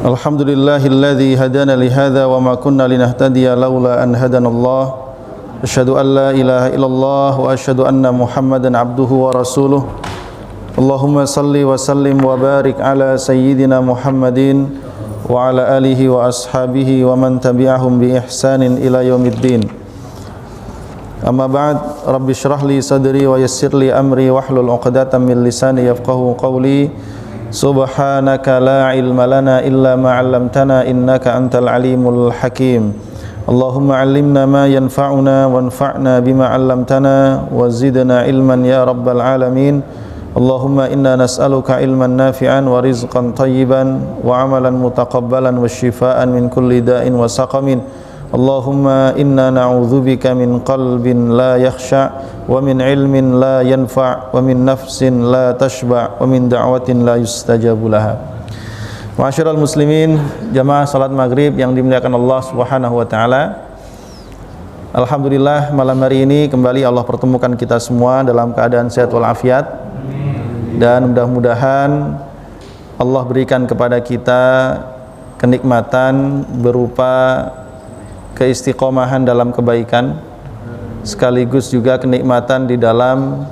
Alhamdulillahilladzi hadana li hadza wa ma kunna linahtadiya laula an hadanallah. Asyhadu an la ilaha illallah wa asyhadu anna Muhammadan abduhu wa rasuluh. Allahumma salli wa sallim wa barik ala sayyidina Muhammadin wa ala alihi wa ashabihi wa man tabi'ahum bi ihsanin ila yaumiddin. Amma ba'd, rabbi shrah li sadri wa yassir li amri wahlul 'uqdatam min lisani yafqahu qawli. Subhanaka la ilma lana illa ma 'allamtana innaka antal alimul hakim. Allahumma 'allimna ma yanfa'una wanfa'na bima 'allamtana wa zidna ilman ya rabbal alamin. Allahumma inna nas'aluka ilman nafi'an wa rizqan tayyiban wa 'amalan mutaqabbalan wa shifaan min kulli da'in wa saqamin. Allahumma inna na'udzubika min qalbin la yakhsha wa min ilmin la yanfa' wa min nafsin la tashba' wa min da'watin la yustajabu laha. Ma'asyiral muslimin, jamaah salat maghrib yang dimuliakan Allah Subhanahu wa taala. Alhamdulillah, malam hari ini kembali Allah pertemukan kita semua dalam keadaan sehat walafiat, dan mudah-mudahan Allah berikan kepada kita kenikmatan berupa keistiqomahan dalam kebaikan, sekaligus juga kenikmatan di dalam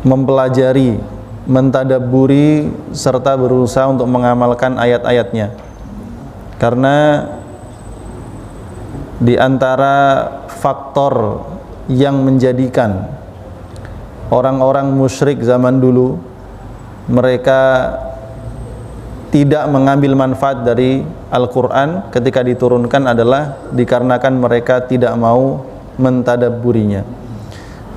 mempelajari, mentadabburi serta berusaha untuk mengamalkan ayat-ayatnya. Karena di antara faktor yang menjadikan orang-orang musyrik zaman dulu mereka tidak mengambil manfaat dari Al-Quran ketika diturunkan adalah dikarenakan mereka tidak mau mentadabburinya.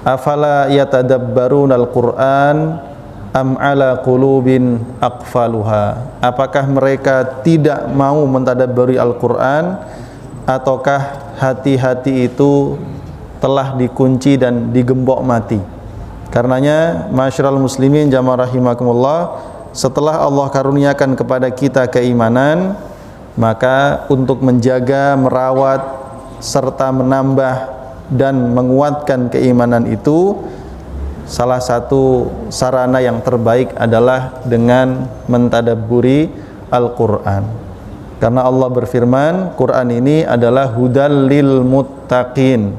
Afala yatadabbaruna al-Quran am ala qulubin aqfaluha. Apakah mereka tidak mau mentadabburi Al-Quran, ataukah hati-hati itu telah dikunci dan digembok mati? Karenanya, ma'asyiral muslimin jamaah rahimakumullah, setelah Allah karuniakan kepada kita keimanan, maka untuk menjaga, merawat, serta menambah dan menguatkan keimanan itu, salah satu sarana yang terbaik adalah dengan mentadabburi Al-Quran. Karena Allah berfirman, Quran ini adalah hudal lil muttaqin,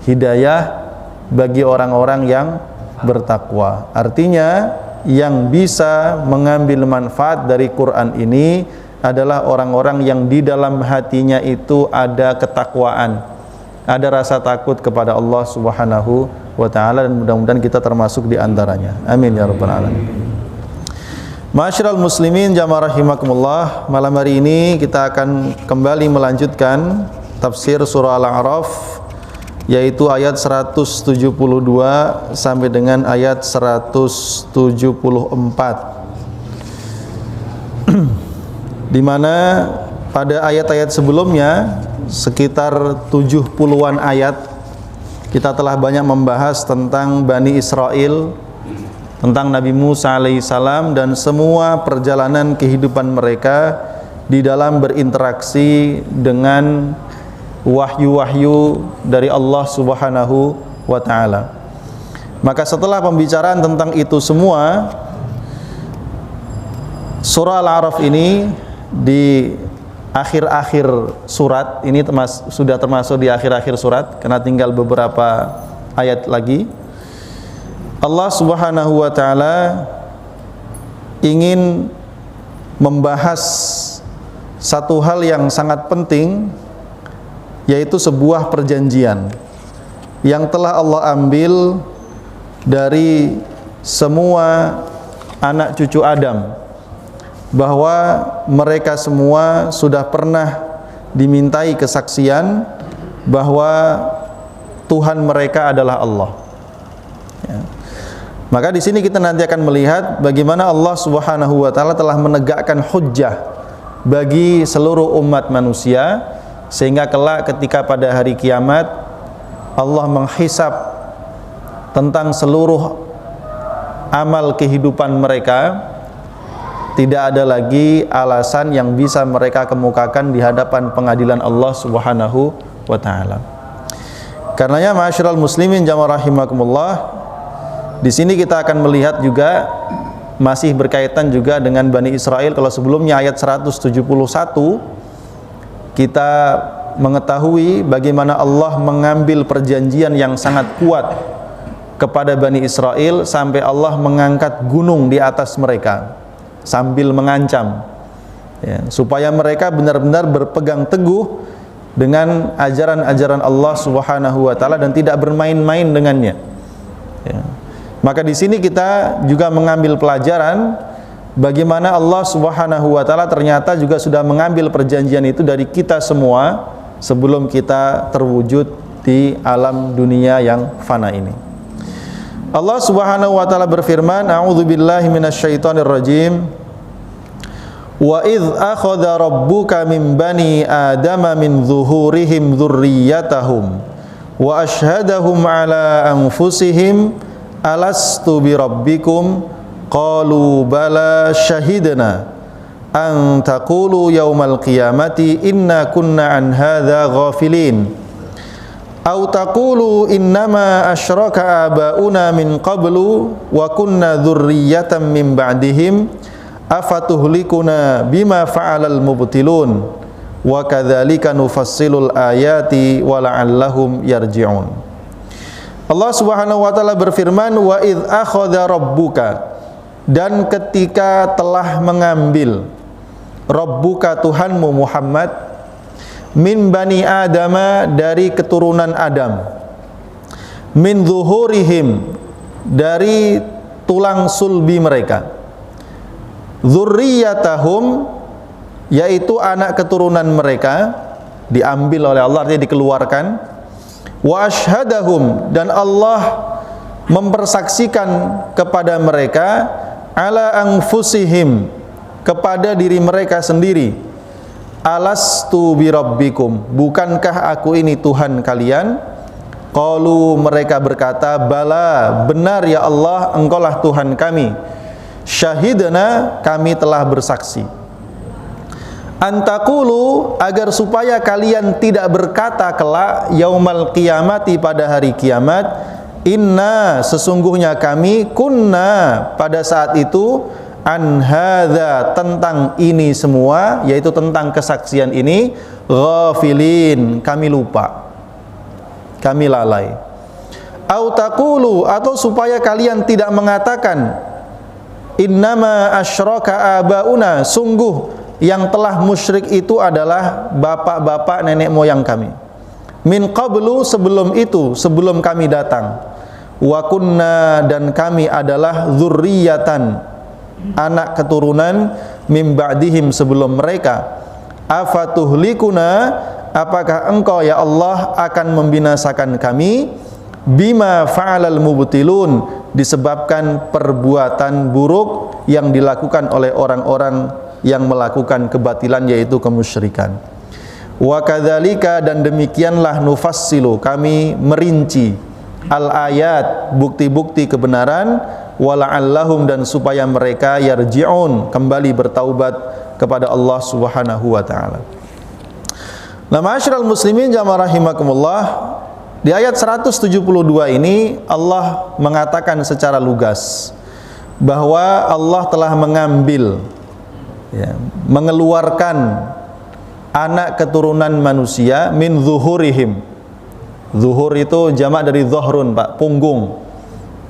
hidayah bagi orang-orang yang bertakwa. Artinya, yang bisa mengambil manfaat dari Quran ini adalah orang-orang yang di dalam hatinya itu ada ketakwaan, ada rasa takut kepada Allah Subhanahu wa ta'ala, dan mudah-mudahan kita termasuk di antaranya. Amin ya rabbal alamin. Ma'asyiral muslimin jamaah rahimakumullah, malam hari ini kita akan kembali melanjutkan tafsir surah Al-A'raf, yaitu ayat 172 sampai dengan ayat 174, di mana pada ayat-ayat sebelumnya sekitar 70-an ayat kita telah banyak membahas tentang Bani Israel, tentang Nabi Musa alaihissalam dan semua perjalanan kehidupan mereka di dalam berinteraksi dengan wahyu-wahyu dari Allah Subhanahu wa ta'ala. Maka setelah pembicaraan tentang itu semua, surah Al-A'raf ini di akhir-akhir surat ini sudah termasuk di akhir-akhir surat, karena tinggal beberapa ayat lagi. Allah Subhanahu wa ta'ala ingin membahas satu hal yang sangat penting, yaitu sebuah perjanjian yang telah Allah ambil dari semua anak cucu Adam, bahwa mereka semua sudah pernah dimintai kesaksian bahwa Tuhan mereka adalah Allah. Ya. Maka di sini kita nanti akan melihat bagaimana Allah Subhanahu wa ta'ala telah menegakkan hujjah bagi seluruh umat manusia, sehingga kelak ketika pada hari kiamat Allah menghisab tentang seluruh amal kehidupan mereka, tidak ada lagi alasan yang bisa mereka kemukakan di hadapan pengadilan Allah Subhanahu wa ta'ala. Karenanya ma'asyiral muslimin jamaah rahimakumullah, di sini kita akan melihat juga masih berkaitan juga dengan Bani Israel. Kalau sebelumnya ayat 171 kita mengetahui bagaimana Allah mengambil perjanjian yang sangat kuat kepada Bani Israel sampai Allah mengangkat gunung di atas mereka sambil mengancam, ya, supaya mereka benar-benar berpegang teguh dengan ajaran-ajaran Allah Subhanahu wa taala dan tidak bermain-main dengannya. Ya. Maka di sini kita juga mengambil pelajaran bagaimana Allah Subhanahu wa taala ternyata juga sudah mengambil perjanjian itu dari kita semua sebelum kita terwujud di alam dunia yang fana ini. Allah Subhanahu wa taala berfirman, a'udzubillahi minasyaitonir rajim. Wa idz akhadha rabbuka min bani adama min zuhurihim dzurriyyatahum wa asyhadahum ala anfusihim alastu bi rabbikum qalu bala syahidna an taqulu yaumal qiyamati inna kunna an hadza ghafilin aw taqulu innama asyraka abauna min qablu wa kunna dzurriyyatan min ba'dihim afatuhlikuna bima fa'alal mubtilun wa kadzalika nufassilul ayati wa la'allahum yarji'un. Allah Subhanahu wa taala berfirman, wa idz akhadha rabbuka, dan ketika telah mengambil rabbuka Tuhanmu Muhammad min bani adama dari keturunan Adam, min zuhurihim dari tulang sulbi mereka, dzurriyyatahum yaitu anak keturunan mereka diambil oleh Allah, artinya dikeluarkan, wa asyhadahum dan Allah mempersaksikan kepada mereka ala anfusihim kepada diri mereka sendiri, alastu bi rabbikum, bukankah aku ini Tuhan kalian? Qalu, mereka berkata, bala, benar ya Allah, engkaulah Tuhan kami. Syahidna, kami telah bersaksi. Antakulu, agar supaya kalian tidak berkata kelak yaumal qiyamati, pada hari kiamat, inna, sesungguhnya kami, kunna, pada saat itu, an hadza, tentang ini semua, yaitu tentang kesaksian ini, ghafilin, kami lupa, kami lalai. Au taqulu, atau supaya kalian tidak mengatakan, innama asyraka abauna, sungguh yang telah musyrik itu adalah bapak-bapak nenek moyang kami. Min qablu, sebelum itu, sebelum kami datang. Wa kunna, dan kami adalah dzurriyyatan, anak keturunan, mim ba'dihim, sebelum mereka. Afatuhlikuna, apakah engkau ya Allah akan membinasakan kami, bima fa'alal mubtilun, disebabkan perbuatan buruk yang dilakukan oleh orang-orang yang melakukan kebatilan, yaitu kemusyrikan. Wa kadzalika, dan demikianlah, nufassilu, kami merinci, al-ayat, bukti-bukti kebenaran, wa la'allahum, dan supaya mereka yarji'un, kembali bertaubat kepada Allah Subhanahu wa taala. Nah, ma'asyiral muslimin jamaah rahimakumullah, di ayat 172 ini Allah mengatakan secara lugas bahwa Allah telah mengambil, ya, mengeluarkan anak keturunan manusia min zuhurihim. Zuhur itu jamak dari zuhrun, Pak, punggung,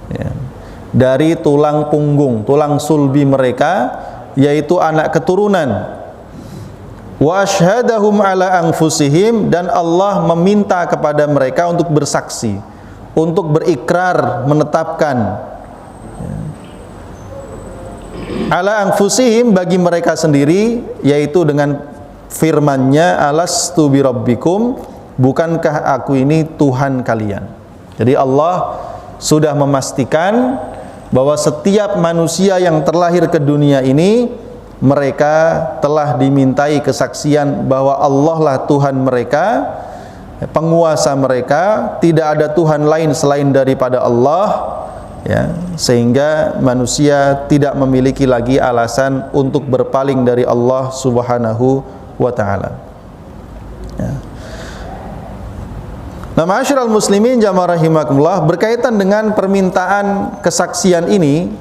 ya, dari tulang punggung, tulang sulbi mereka, yaitu anak keturunan. Wa asyhadahum ala anfusihim, dan Allah meminta kepada mereka untuk bersaksi, untuk berikrar, menetapkan, ala anfusihim, bagi mereka sendiri, yaitu dengan firman-Nya, alastu bi rabbikum, bukankah aku ini Tuhan kalian. Jadi Allah sudah memastikan bahwa setiap manusia yang terlahir ke dunia ini, mereka telah dimintai kesaksian bahwa Allah lah Tuhan mereka, penguasa mereka, tidak ada Tuhan lain selain daripada Allah, ya, sehingga manusia tidak memiliki lagi alasan untuk berpaling dari Allah Subhanahu wa taala. Ya. Nah, ma'asyiral muslimin jamaah rahimakumullah, berkaitan dengan permintaan kesaksian ini,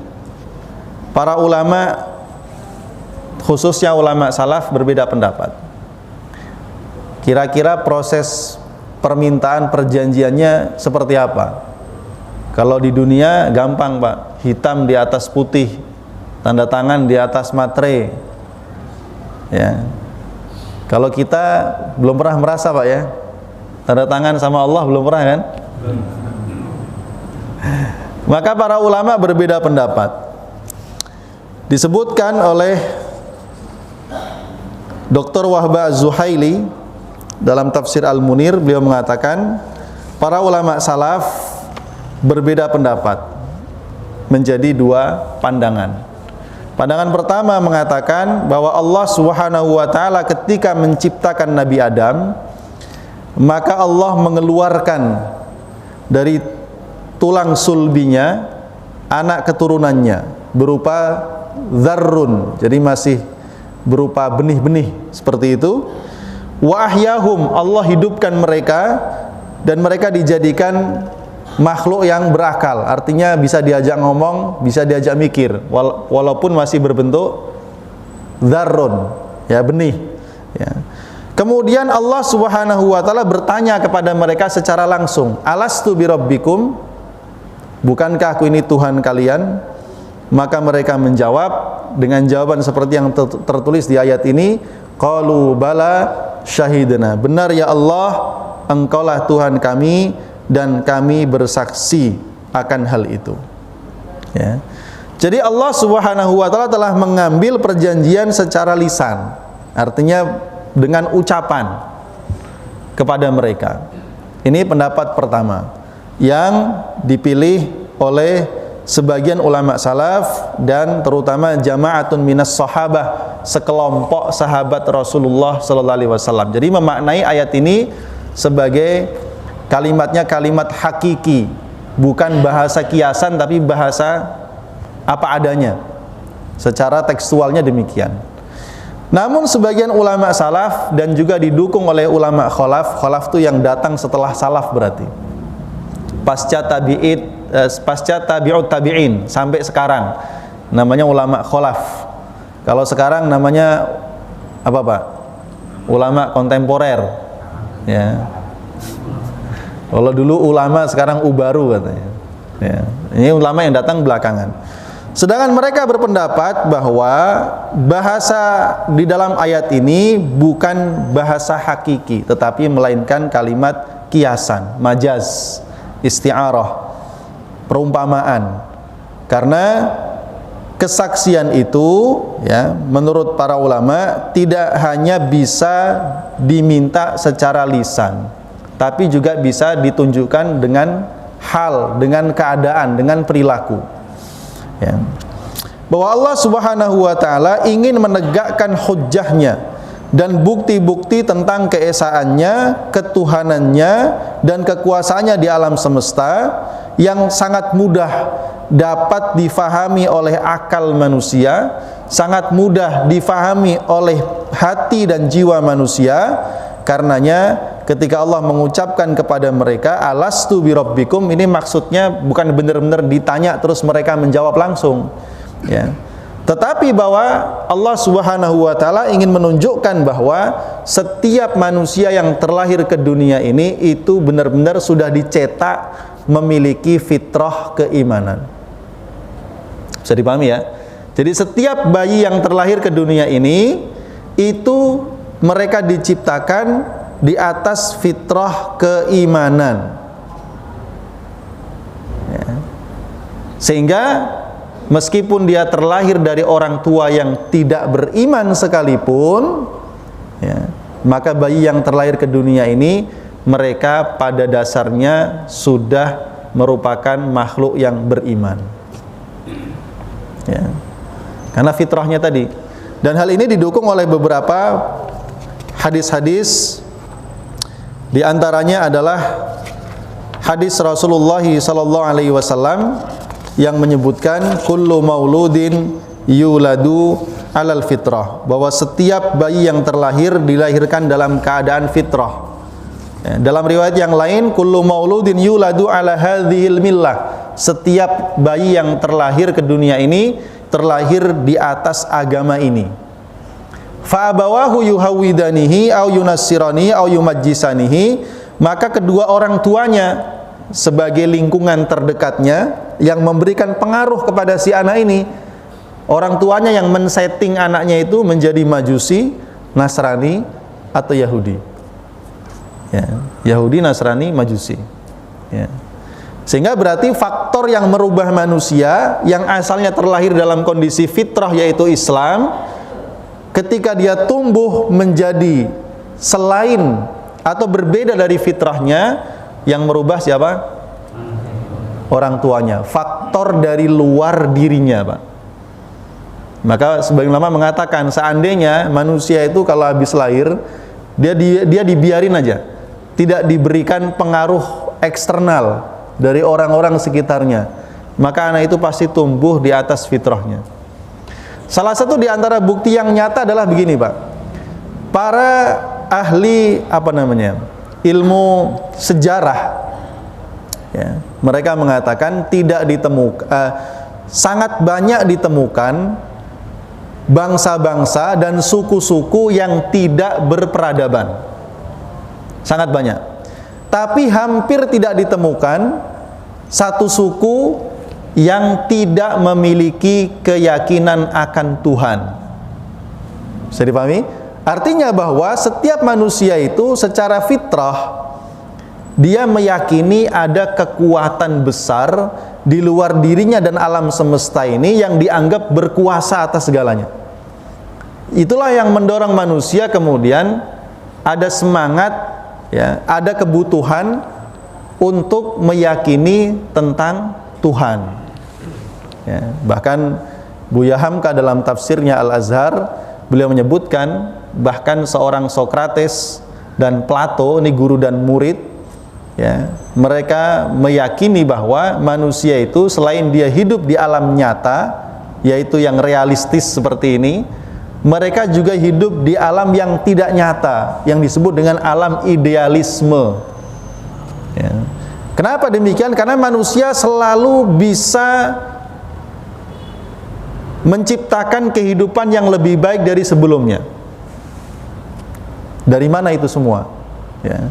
para ulama, khususnya ulama salaf, berbeda pendapat. Kira-kira proses permintaan perjanjiannya seperti apa? Kalau di dunia gampang Pak, hitam di atas putih, tanda tangan di atas materai. Ya. Kalau kita belum pernah merasa Pak ya, tanda tangan sama Allah belum pernah kan? Maka para ulama berbeda pendapat. Disebutkan oleh Dr. Wahbah Az-Zuhaili dalam tafsir Al-Munir, beliau mengatakan para ulama salaf berbeda pendapat menjadi dua pandangan. Pandangan pertama mengatakan bahwa Allah Subhanahu wa taala ketika menciptakan Nabi Adam, maka Allah mengeluarkan dari tulang sulbinya anak keturunannya berupa dzarrun, jadi masih berupa benih-benih seperti itu. Wa ahyahum, Allah hidupkan mereka dan mereka dijadikan makhluk yang berakal, artinya bisa diajak ngomong, bisa diajak mikir, walaupun masih berbentuk dzarrun, ya benih. Ya. Kemudian Allah Subhanahu wa taala bertanya kepada mereka secara langsung, alastu birabbikum, bukankah aku ini Tuhan kalian? Maka mereka menjawab dengan jawaban seperti yang tertulis di ayat ini, qalu bala syahidna, benar ya Allah, engkaulah Tuhan kami dan kami bersaksi akan hal itu. Ya. Jadi Allah Subhanahu wa taala telah mengambil perjanjian secara lisan, artinya dengan ucapan kepada mereka. Ini pendapat pertama yang dipilih oleh sebagian ulama salaf dan terutama jama'atun minas sahabah, sekelompok sahabat Rasulullah sallallahu alaihi wasallam. Jadi memaknai ayat ini sebagai kalimatnya kalimat hakiki, bukan bahasa kiasan tapi bahasa apa adanya. Secara tekstualnya demikian. Namun sebagian ulama salaf dan juga didukung oleh ulama khalaf, khalaf itu yang datang setelah salaf berarti, pasca tabi'ut tabi'in sampai sekarang, namanya ulama khalaf. Kalau sekarang namanya apa Pak? Ulama kontemporer. Ya. Kalau dulu ulama, sekarang ubaru katanya. Ya. Ini ulama yang datang belakangan. Sedangkan mereka berpendapat bahwa bahasa di dalam ayat ini bukan bahasa hakiki, tetapi melainkan kalimat kiasan, majaz, isti'arah, perumpamaan. Karena kesaksian itu, ya, menurut para ulama tidak hanya bisa diminta secara lisan, tapi juga bisa ditunjukkan dengan hal, dengan keadaan, dengan perilaku. Ya. Bahwa Allah Subhanahu wa taala ingin menegakkan hujjahnya dan bukti-bukti tentang keesaannya, ketuhanannya dan kekuasaannya di alam semesta yang sangat mudah dapat difahami oleh akal manusia, sangat mudah difahami oleh hati dan jiwa manusia. Karenanya ketika Allah mengucapkan kepada mereka alastu birabbikum, ini maksudnya bukan benar-benar ditanya terus mereka menjawab langsung, ya. Tetapi bahwa Allah Subhanahu wa taala ingin menunjukkan bahwa setiap manusia yang terlahir ke dunia ini itu benar-benar sudah dicetak memiliki fitrah keimanan. Bisa dipahami ya? Jadi setiap bayi yang terlahir ke dunia ini itu mereka diciptakan di atas fitrah keimanan, ya. Sehingga meskipun dia terlahir dari orang tua yang tidak beriman sekalipun, ya, maka bayi yang terlahir ke dunia ini mereka pada dasarnya sudah merupakan makhluk yang beriman, ya. Karena fitrahnya tadi. Dan hal ini didukung oleh beberapa hadis-hadis. Di antaranya adalah hadis Rasulullah sallallahu alaihi wasallam yang menyebutkan kullu mauludin yuladu alal fitrah, bahwa setiap bayi yang terlahir dilahirkan dalam keadaan fitrah. Ya, dalam riwayat yang lain kullu mauludin yuladu ala hadhil millah, setiap bayi yang terlahir ke dunia ini terlahir di atas agama ini. Fa abawahu yuhawidanihi au yunassirani au yumajjisanihi, maka kedua orang tuanya sebagai lingkungan terdekatnya yang memberikan pengaruh kepada si anak ini, orang tuanya yang men-setting anaknya itu menjadi Majusi, Nasrani atau Yahudi. Ya, Yahudi, Nasrani, Majusi. Ya. Sehingga berarti faktor yang merubah manusia yang asalnya terlahir dalam kondisi fitrah yaitu Islam, ketika dia tumbuh menjadi selain atau berbeda dari fitrahnya, yang merubah siapa? Orang tuanya. Faktor dari luar dirinya, Pak. Maka sebagian ulama mengatakan seandainya manusia itu kalau habis lahir dia dibiarin aja, tidak diberikan pengaruh eksternal dari orang-orang sekitarnya, maka anak itu pasti tumbuh di atas fitrahnya. Salah satu di antara bukti yang nyata adalah begini, Pak. Para ahli ilmu sejarah, ya, mereka mengatakan sangat banyak ditemukan bangsa-bangsa dan suku-suku yang tidak berperadaban. Sangat banyak. Tapi hampir tidak ditemukan satu suku yang tidak memiliki keyakinan akan Tuhan. Bisa dipahami? Artinya bahwa setiap manusia itu secara fitrah dia meyakini ada kekuatan besar di luar dirinya dan alam semesta ini yang dianggap berkuasa atas segalanya. Itulah yang mendorong manusia kemudian ada semangat, ya, ada kebutuhan untuk meyakini tentang Tuhan. Ya, bahkan Buya Hamka dalam tafsirnya Al-Azhar, beliau menyebutkan bahkan seorang Sokrates dan Plato, ini guru dan murid, ya, mereka meyakini bahwa manusia itu selain dia hidup di alam nyata, yaitu yang realistis seperti ini, mereka juga hidup di alam yang tidak nyata, yang disebut dengan alam idealisme. Ya. Kenapa demikian? Karena manusia selalu bisa menciptakan kehidupan yang lebih baik dari sebelumnya. Dari mana itu semua? Ya.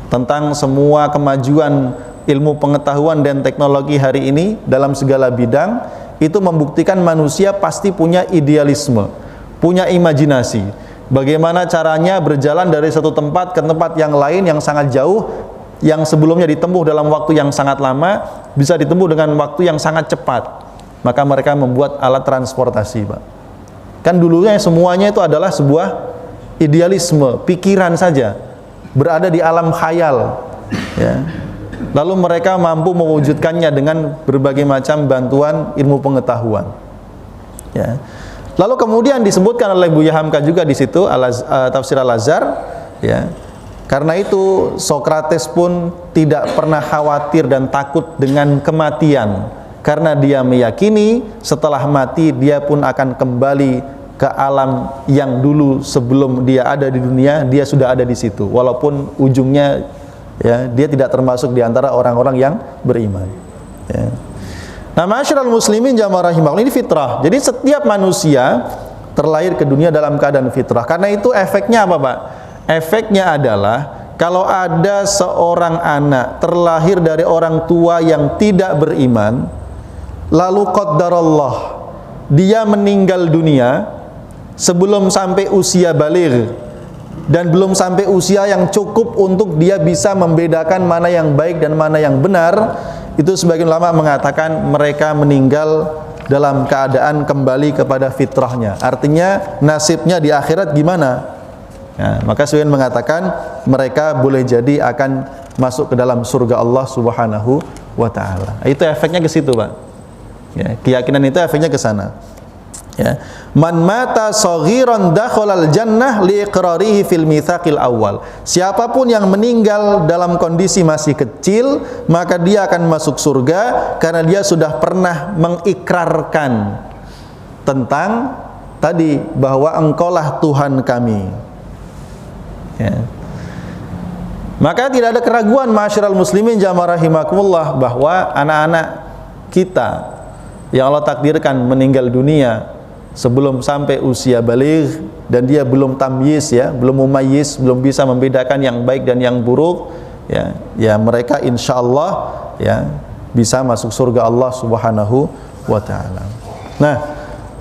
Tentang semua kemajuan ilmu pengetahuan dan teknologi hari ini dalam segala bidang, itu membuktikan manusia pasti punya idealisme, punya imajinasi. Bagaimana caranya berjalan dari satu tempat ke tempat yang lain yang sangat jauh, yang sebelumnya ditempuh dalam waktu yang sangat lama, bisa ditempuh dengan waktu yang sangat cepat. Maka mereka membuat alat transportasi, Pak. Kan dulunya semuanya itu adalah sebuah idealisme, pikiran saja, berada di alam khayal, ya. Lalu mereka mampu mewujudkannya dengan berbagai macam bantuan ilmu pengetahuan, ya. Lalu kemudian disebutkan oleh Buya Hamka juga di situ tafsir Al-Azhar, ya. Karena itu Sokrates pun tidak pernah khawatir dan takut dengan kematian, karena dia meyakini setelah mati dia pun akan kembali ke alam yang dulu sebelum dia ada di dunia, dia sudah ada di situ, walaupun ujungnya, ya, dia tidak termasuk di antara orang-orang yang beriman, ya. Nah, ma'asyiral muslimin jamaah rahimakumullah, ini fitrah. Jadi setiap manusia terlahir ke dunia dalam keadaan fitrah. Karena itu efeknya apa, Pak? Efeknya adalah kalau ada seorang anak terlahir dari orang tua yang tidak beriman, lalu qaddarallah dia meninggal dunia sebelum sampai usia baligh dan belum sampai usia yang cukup untuk dia bisa membedakan mana yang baik dan mana yang benar, itu sebagian ulama mengatakan mereka meninggal dalam keadaan kembali kepada fitrahnya. Artinya nasibnya di akhirat gimana? Ya, maka sebagian mengatakan mereka boleh jadi akan masuk ke dalam surga Allah Subhanahu wa taala. Itu efeknya ke situ, Pak. Ya, keyakinan itu efeknya ke sana. Ya. Man mata saghiran dakhalal jannah liiqrarihi fil mitsaqil awal. Siapapun yang meninggal dalam kondisi masih kecil, maka dia akan masuk surga karena dia sudah pernah mengikrarkan tentang tadi bahwa Engkaulah Tuhan kami. Ya. Maka tidak ada keraguan ma'asyiral muslimin jamaah rahimakumullah bahwa anak-anak kita yang Allah takdirkan meninggal dunia sebelum sampai usia baligh dan dia belum tamyiz ya, belum mumayyiz, belum bisa membedakan yang baik dan yang buruk ya mereka insyaallah ya bisa masuk surga Allah Subhanahu wa taala. Nah,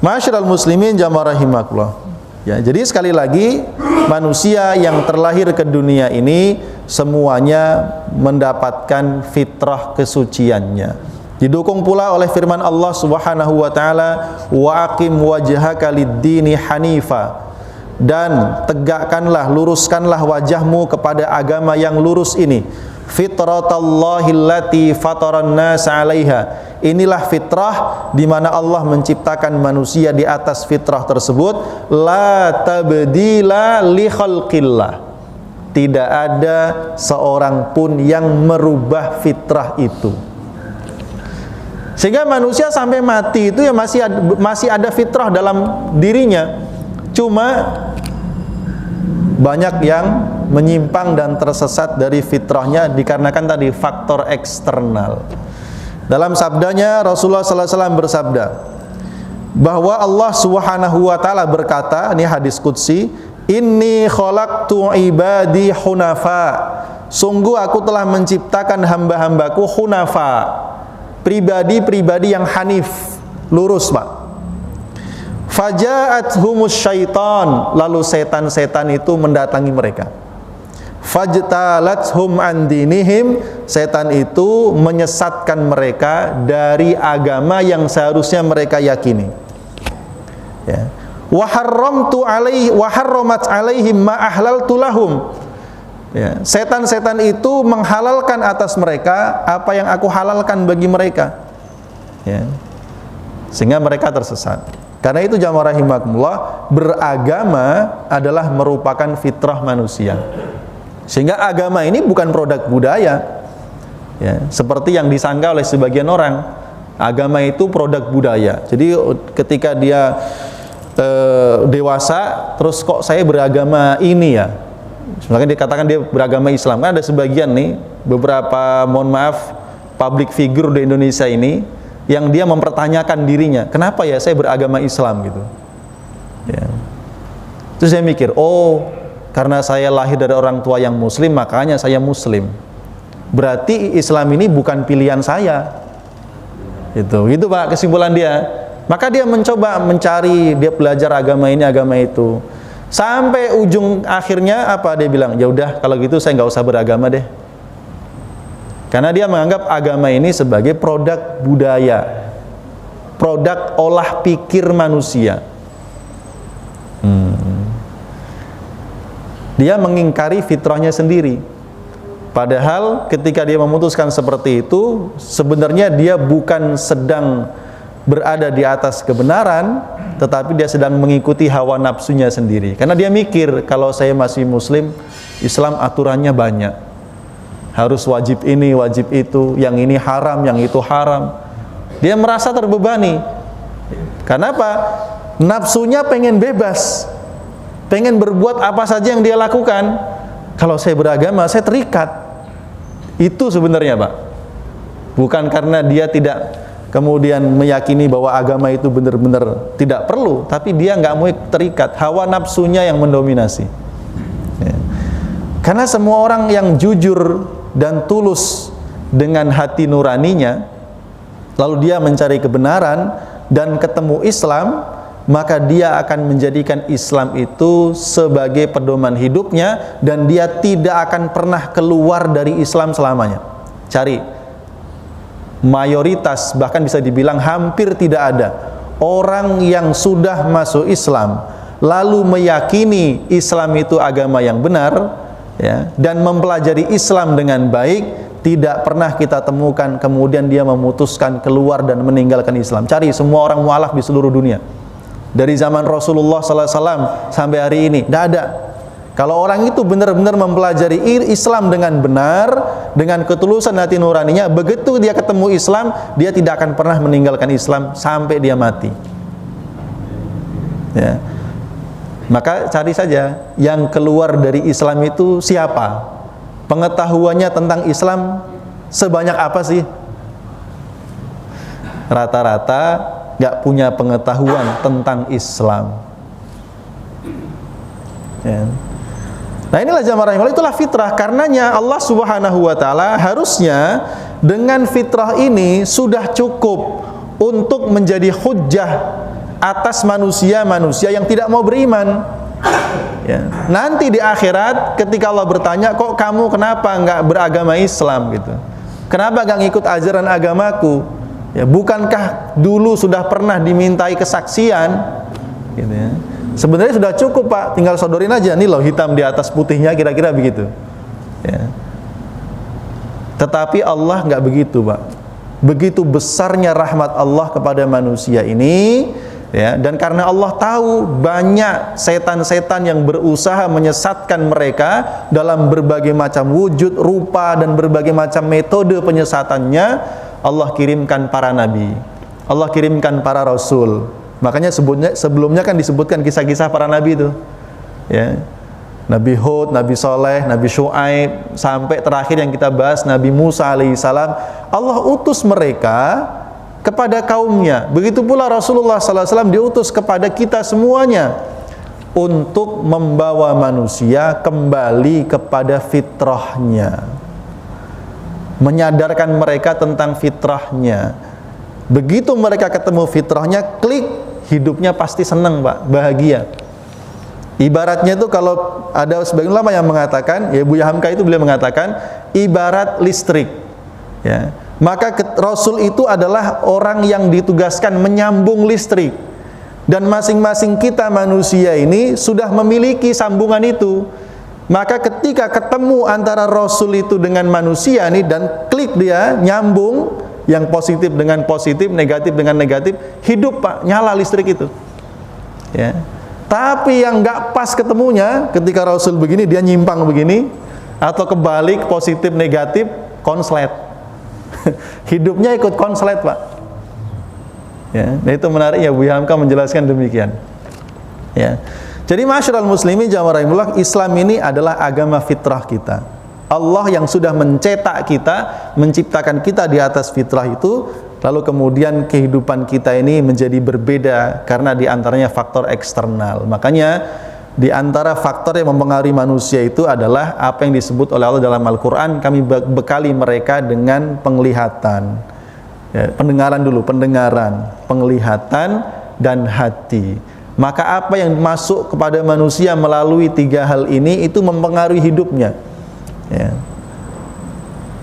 ma'asyiral muslimin jamaah rahimakumullah. Ya, jadi sekali lagi manusia yang terlahir ke dunia ini semuanya mendapatkan fitrah kesuciannya. Didukung pula oleh firman Allah Subhanahu wa taala, "Wa aqim wajhaka lid-dini hanifa." Dan tegakkanlah, luruskanlah wajahmu kepada agama yang lurus ini. Fitratallahi allati fataran nas 'alaiha. Inilah fitrah di mana Allah menciptakan manusia di atas fitrah tersebut. La tabdila li khalqillah. Tidak ada seorang pun yang merubah fitrah itu. Sehingga manusia sampai mati itu ya masih ada fitrah dalam dirinya. Cuma banyak yang menyimpang dan tersesat dari fitrahnya dikarenakan tadi faktor eksternal. Dalam sabdanya Rasulullah sallallahu alaihi wasallam bersabda bahwa Allah Subhanahu wa taala berkata, ini hadis qudsi, "Inni khalaqtu ibadi hunafa." Sungguh aku telah menciptakan hamba-hambaku hunafa, pribadi-pribadi yang hanif, lurus, Pak. Faja'athumus syaitan, lalu setan-setan itu mendatangi mereka. Fajtalathum an dinihim, setan itu menyesatkan mereka dari agama yang seharusnya mereka yakini. Ya. Wa harramat alaihim ma ahlaltu lahum. Ya, setan-setan itu menghalalkan atas mereka apa yang aku halalkan bagi mereka. Ya. Sehingga mereka tersesat. Karena itu jamaah rahimakumullah, beragama adalah merupakan fitrah manusia. Sehingga agama ini bukan produk budaya. Ya, seperti yang disangka oleh sebagian orang, agama itu produk budaya. Jadi ketika dia dewasa, terus kok saya beragama ini ya? Misalkan dikatakan dia beragama Islam, kan ada sebagian nih, beberapa, mohon maaf, public figure di Indonesia ini, yang dia mempertanyakan dirinya, kenapa ya saya beragama Islam gitu. Ya. Terus saya mikir, oh karena saya lahir dari orang tua yang Muslim, makanya saya Muslim. Berarti Islam ini bukan pilihan saya. Itu Pak kesimpulan dia. Maka dia mencoba mencari, dia belajar agama ini, agama itu. Sampai ujung akhirnya apa dia bilang? Ya udah kalau gitu saya nggak usah beragama deh. Karena dia menganggap agama ini sebagai produk budaya, produk olah pikir manusia. Dia mengingkari fitrahnya sendiri. Padahal ketika dia memutuskan seperti itu, sebenarnya dia bukan sedang berada di atas kebenaran, tetapi dia sedang mengikuti hawa nafsunya sendiri. Karena dia mikir, kalau saya masih Muslim, Islam aturannya banyak. Harus wajib ini, wajib itu, yang ini haram, yang itu haram. Dia merasa terbebani. Kenapa? Nafsunya pengen bebas, pengen berbuat apa saja yang dia lakukan. Kalau saya beragama, saya terikat. Itu sebenarnya, Pak. Bukan karena dia tidak kemudian meyakini bahwa agama itu benar-benar tidak perlu, tapi dia nggak mau terikat. Hawa nafsunya yang mendominasi. Ya. Karena semua orang yang jujur dan tulus dengan hati nuraninya, lalu dia mencari kebenaran dan ketemu Islam, maka dia akan menjadikan Islam itu sebagai pedoman hidupnya, dan dia tidak akan pernah keluar dari Islam selamanya. Cari, mayoritas, bahkan bisa dibilang hampir tidak ada orang yang sudah masuk Islam lalu meyakini Islam itu agama yang benar, ya, dan mempelajari Islam dengan baik, tidak pernah kita temukan kemudian dia memutuskan keluar dan meninggalkan Islam. Cari semua orang mualaf di seluruh dunia, dari zaman Rasulullah SAW sampai hari ini, tidak ada. Kalau orang itu benar-benar mempelajari Islam dengan benar, dengan ketulusan hati nuraninya, begitu dia ketemu Islam, dia tidak akan pernah meninggalkan Islam sampai dia mati. Ya. Maka cari saja yang keluar dari Islam itu siapa, pengetahuannya tentang Islam sebanyak apa sih. rata-rata nggak punya pengetahuan tentang Islam. Ya. Nah inilah jamaah rahimahullah, itulah fitrah. Karenanya Allah Subhanahu wa ta'ala harusnya dengan fitrah ini sudah cukup untuk menjadi hujjah atas manusia-manusia yang tidak mau beriman. Ya. Nanti di akhirat ketika Allah bertanya, kok kamu kenapa nggak beragama Islam gitu? Kenapa nggak ngikut ajaran agamaku? Ya, bukankah dulu sudah pernah dimintai kesaksian? Gitu ya. Sebenarnya sudah cukup Pak, tinggal sodorin aja, nih loh hitam di atas putihnya, kira-kira begitu. Ya. Tetapi Allah nggak begitu Pak. Begitu besarnya rahmat Allah kepada manusia ini, ya, dan karena Allah tahu banyak setan-setan yang berusaha menyesatkan mereka dalam berbagai macam wujud, rupa, dan berbagai macam metode penyesatannya, Allah kirimkan para nabi, Allah kirimkan para rasul. Makanya sebelumnya kan disebutkan kisah-kisah para nabi itu, ya. Nabi Hud, Nabi Soleh, Nabi Syuaib, sampai terakhir yang kita bahas Nabi Musa alaihissalam. Allah utus mereka kepada kaumnya. Begitu pula Rasulullah sallallahu alaihi wasallam diutus kepada kita semuanya untuk membawa manusia kembali kepada fitrahnya, menyadarkan mereka tentang fitrahnya. Begitu mereka ketemu fitrahnya, klik, hidupnya pasti senang Pak, bahagia. Ibaratnya itu kalau ada sebagian ulama yang mengatakan, ya Buya Hamka itu beliau mengatakan, ibarat listrik, ya. Maka Rasul itu adalah orang yang ditugaskan menyambung listrik. Dan masing-masing kita manusia ini sudah memiliki sambungan itu. Maka ketika ketemu antara Rasul itu dengan manusia nih, dan klik dia, nyambung, yang positif dengan positif, negatif dengan negatif, hidup Pak, nyala listrik itu. Ya. Tapi yang nggak pas ketemunya, ketika Rasul begini, dia nyimpang begini, atau kebalik, positif negatif, konslet. Hidupnya ikut konslet Pak. Ya, itu menarik ya, Buya Hamka menjelaskan demikian. Ya. Jadi masyarul muslimin jamaah rahimullah, Islam ini adalah agama fitrah kita. Allah yang sudah mencetak kita, menciptakan kita di atas fitrah itu, lalu kemudian kehidupan kita ini menjadi berbeda karena diantaranya faktor eksternal. Makanya di antara faktor yang mempengaruhi manusia itu adalah apa yang disebut oleh Allah dalam Al-Quran, kami bekali mereka dengan penglihatan, ya, pendengaran dulu, pendengaran, penglihatan, dan hati. Maka apa yang masuk kepada manusia melalui tiga hal ini itu mempengaruhi hidupnya. Ya.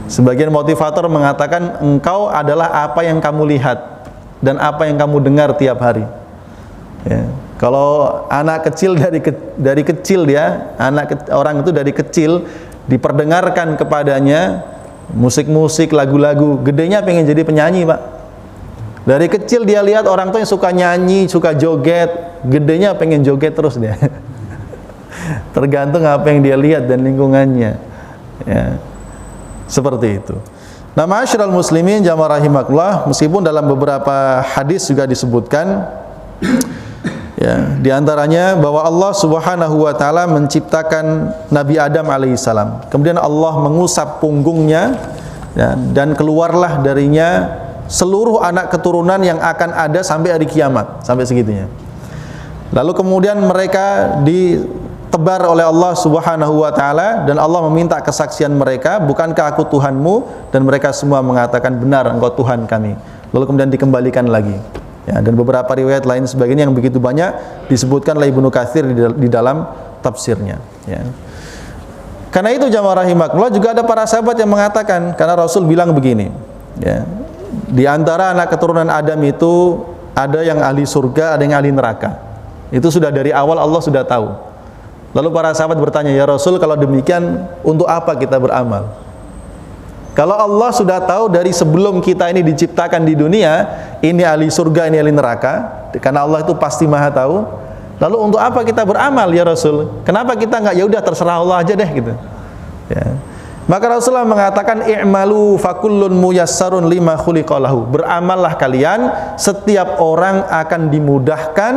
Sebagian motivator mengatakan engkau adalah apa yang kamu lihat dan apa yang kamu dengar tiap hari. Ya. Kalau anak kecil dari kecil dia, orang itu dari kecil diperdengarkan kepadanya musik-musik, lagu-lagu, gedenya pengen jadi penyanyi Pak. Dari kecil dia lihat orang tua yang suka nyanyi, suka joget, gedenya pengen joget terus dia. Tergantung apa yang dia lihat dan lingkungannya. Ya, seperti itu. Nah, ma'asyiral muslimin jamaah rahimakumullah, meskipun dalam beberapa hadis juga disebutkan, ya, diantaranya bahwa Allah Subhanahu wa ta'ala menciptakan Nabi Adam alaihissalam, kemudian Allah mengusap punggungnya, ya, dan keluarlah darinya seluruh anak keturunan yang akan ada sampai hari kiamat, sampai segitunya. Lalu kemudian mereka ditebar oleh Allah Subhanahu wa ta'ala, dan Allah meminta kesaksian mereka, bukankah aku Tuhanmu? Dan mereka semua mengatakan, benar, engkau Tuhan kami. Lalu kemudian dikembalikan lagi, ya, dan beberapa riwayat lain sebagainya yang begitu banyak disebutkan oleh Ibnu Katsir di dalam tafsirnya, ya. Karena itu jamaah rahimakumullah, juga ada para sahabat yang mengatakan, karena Rasul bilang begini, ya, di antara anak keturunan Adam itu ada yang ahli surga, ada yang ahli neraka. Itu sudah dari awal Allah sudah tahu. Lalu para sahabat bertanya, ya Rasul, kalau demikian untuk apa kita beramal? Kalau Allah sudah tahu dari sebelum kita ini diciptakan di dunia, ini ahli surga, ini ahli neraka, karena Allah itu pasti maha tahu. Lalu untuk apa kita beramal ya Rasul? Kenapa kita nggak, ya udah terserah Allah aja deh gitu, ya. Maka Rasulullah mengatakan, i'malu fakullun muyassarun lima khuliqalahu. Beramallah kalian, setiap orang akan dimudahkan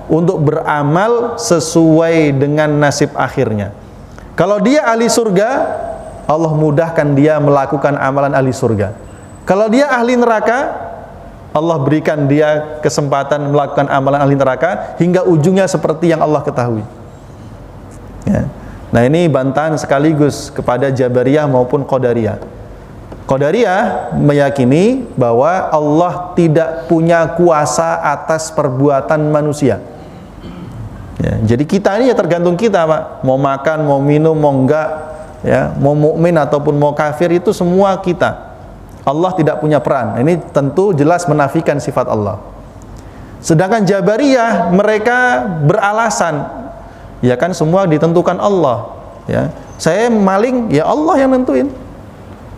untuk beramal sesuai dengan nasib akhirnya. Kalau dia ahli surga, Allah mudahkan dia melakukan amalan ahli surga. Kalau dia ahli neraka, Allah berikan dia kesempatan melakukan amalan ahli neraka hingga ujungnya seperti yang Allah ketahui. Ya. Nah, ini bantahan sekaligus kepada Jabariyah maupun Qadariyah. Qadariyah meyakini bahwa Allah tidak punya kuasa atas perbuatan manusia. Ya, jadi kita ini ya tergantung kita, Pak. Mau makan, mau minum, mau enggak, ya, mau mukmin ataupun mau kafir, itu semua kita. Allah tidak punya peran. Ini tentu jelas menafikan sifat Allah. Sedangkan Jabariyah mereka beralasan, ya kan semua ditentukan Allah. Ya, saya maling, ya Allah yang nentuin.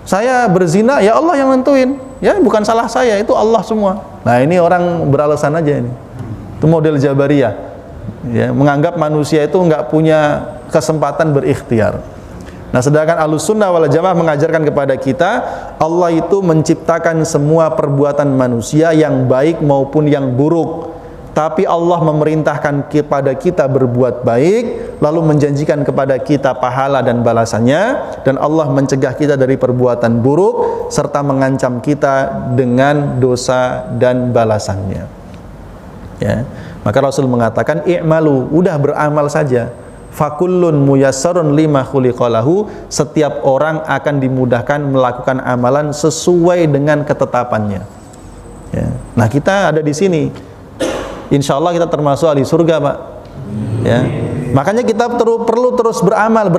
Saya berzina, ya Allah yang nentuin. Ya, bukan salah saya, itu Allah semua. Nah, ini orang beralasan aja ini. Itu model Jabariyah. Ya, menganggap manusia itu enggak punya kesempatan berikhtiar. Nah, sedangkan Ahlussunnah wal Jamaah mengajarkan kepada kita, Allah itu menciptakan semua perbuatan manusia yang baik maupun yang buruk. Tapi Allah memerintahkan kepada kita berbuat baik, lalu menjanjikan kepada kita pahala dan balasannya, dan Allah mencegah kita dari perbuatan buruk serta mengancam kita dengan dosa dan balasannya. Ya. Maka Rasul mengatakan, i'malu, udah beramal saja. Fakullun muyassarun lima khuliqalahu, setiap orang akan dimudahkan melakukan amalan sesuai dengan ketetapannya. Ya. Nah, kita ada di sini. Insya Allah kita termasuk ahli surga, Pak. Ya. Makanya kita perlu terus beramal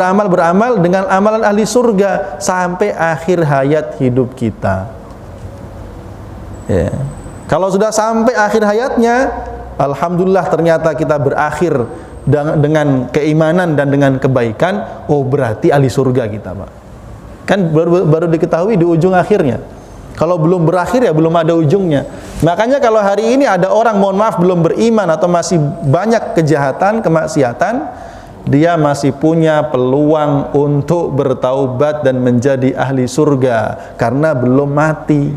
dengan amalan ahli surga sampai akhir hayat hidup kita. Ya. Kalau sudah sampai akhir hayatnya, alhamdulillah ternyata kita berakhir dengan keimanan dan dengan kebaikan, oh berarti ahli surga kita, Pak. Kan baru diketahui di ujung akhirnya. Kalau belum berakhir ya belum ada ujungnya. Makanya kalau hari ini ada orang, mohon maaf, belum beriman atau masih banyak kejahatan, kemaksiatan, dia masih punya peluang untuk bertaubat dan menjadi ahli surga karena belum mati.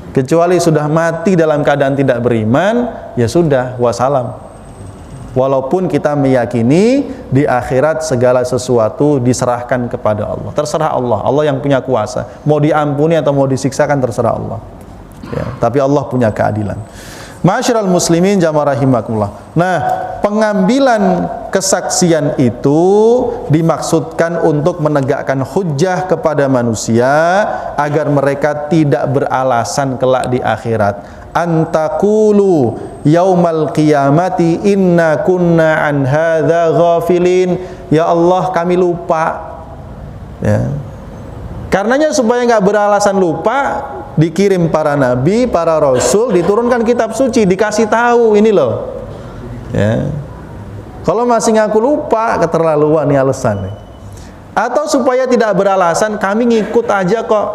Kecuali sudah mati dalam keadaan tidak beriman, ya sudah, wassalam. Walaupun kita meyakini di akhirat segala sesuatu diserahkan kepada Allah. Terserah Allah, Allah yang punya kuasa. Mau diampuni atau mau disiksakan terserah Allah. Ya, tapi Allah punya keadilan. Ma'asyiral muslimin jamaah rahimakumullah. Nah, pengambilan kesaksian itu dimaksudkan untuk menegakkan hujjah kepada manusia agar mereka tidak beralasan kelak di akhirat. Antakulu yaumal qiyamati inna kunna an hadza ghafilin. Ya Allah, kami lupa. Ya. Karenanya supaya nggak beralasan lupa, dikirim para nabi, para rasul, diturunkan kitab suci, dikasih tahu ini loh. Ya. Kalau masih ngaku lupa, keterlaluan nih alasan nih. Atau supaya tidak beralasan, kami ngikut aja kok.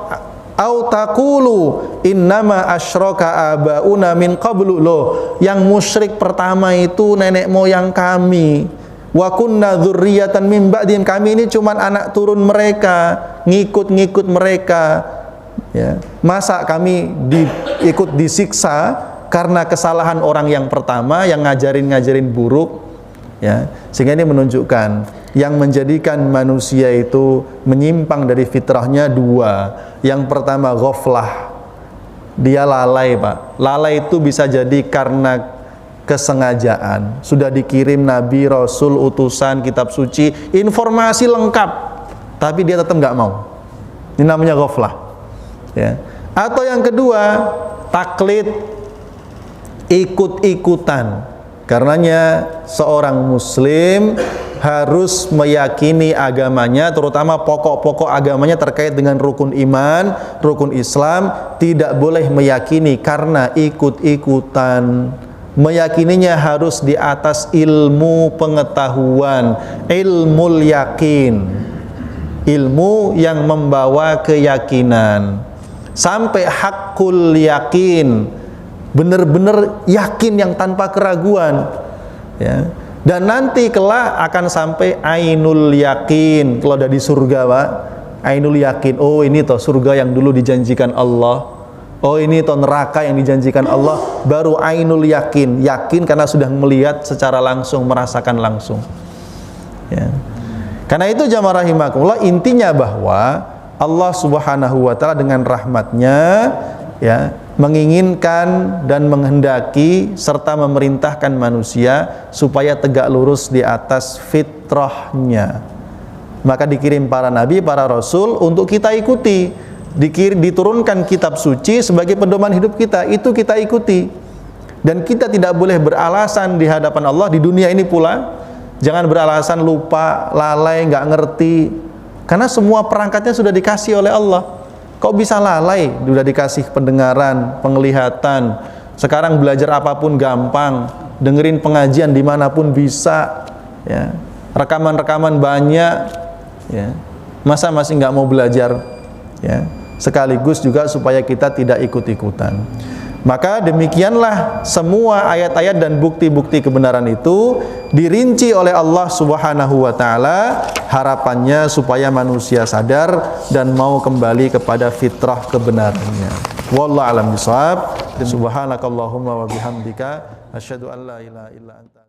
Au taqulu innama asyraka abauna min qablu, loh yang musyrik pertama itu nenek moyang kami, wa kunna dzurriyyatan min ba'dihim, kami ini cuman anak turun mereka, ngikut-ngikut mereka. Ya. Masa kami ikut disiksa karena kesalahan orang yang pertama yang ngajarin buruk, ya. Sehingga ini menunjukkan yang menjadikan manusia itu menyimpang dari fitrahnya dua. Yang pertama ghaflah, dia lalai, Pak. Lalai itu bisa jadi karena kesengajaan. Sudah dikirim nabi, rasul, utusan, kitab suci, informasi lengkap, tapi dia tetap nggak mau. Ini namanya ghaflah. Ya. Atau yang kedua, taklid, ikut-ikutan. Karenanya seorang muslim harus meyakini agamanya, terutama pokok-pokok agamanya terkait dengan rukun iman, rukun Islam, tidak boleh meyakini karena ikut-ikutan. Meyakininya harus di atas ilmu pengetahuan, ilmul yakin, ilmu yang membawa keyakinan, sampai hakul yakin, benar-benar yakin yang tanpa keraguan, ya. Dan nanti kelak akan sampai ainul yakin. Kalau ada di surga, Pak, ainul yakin, oh ini toh surga yang dulu dijanjikan Allah, oh ini toh neraka yang dijanjikan Allah. Baru ainul yakin, yakin karena sudah melihat secara langsung, merasakan langsung, ya. Karena itu jamaah rahimakumullah, intinya bahwa Allah subhanahu wa ta'ala dengan rahmatnya, ya, menginginkan dan menghendaki serta memerintahkan manusia supaya tegak lurus di atas fitrahnya. Maka dikirim para nabi, para rasul untuk kita ikuti. Diturunkan kitab suci sebagai pedoman hidup kita, itu kita ikuti. Dan kita tidak boleh beralasan di hadapan Allah di dunia ini pula. Jangan beralasan lupa, lalai, nggak ngerti. Karena semua perangkatnya sudah dikasih oleh Allah. Kok bisa lalai? Sudah dikasih pendengaran, penglihatan. Sekarang belajar apapun gampang. Dengerin pengajian dimanapun bisa. Ya. Rekaman-rekaman banyak. Ya. Masa masih nggak mau belajar? Ya. Sekaligus juga supaya kita tidak ikut-ikutan. Maka demikianlah semua ayat-ayat dan bukti-bukti kebenaran itu dirinci oleh Allah Subhanahu wa taala, harapannya supaya manusia sadar dan mau kembali kepada fitrah kebenarannya. Wallahu a'lam bishawab. Subhanakallahumma wa bihamdika asyhadu an la ilaha illa anta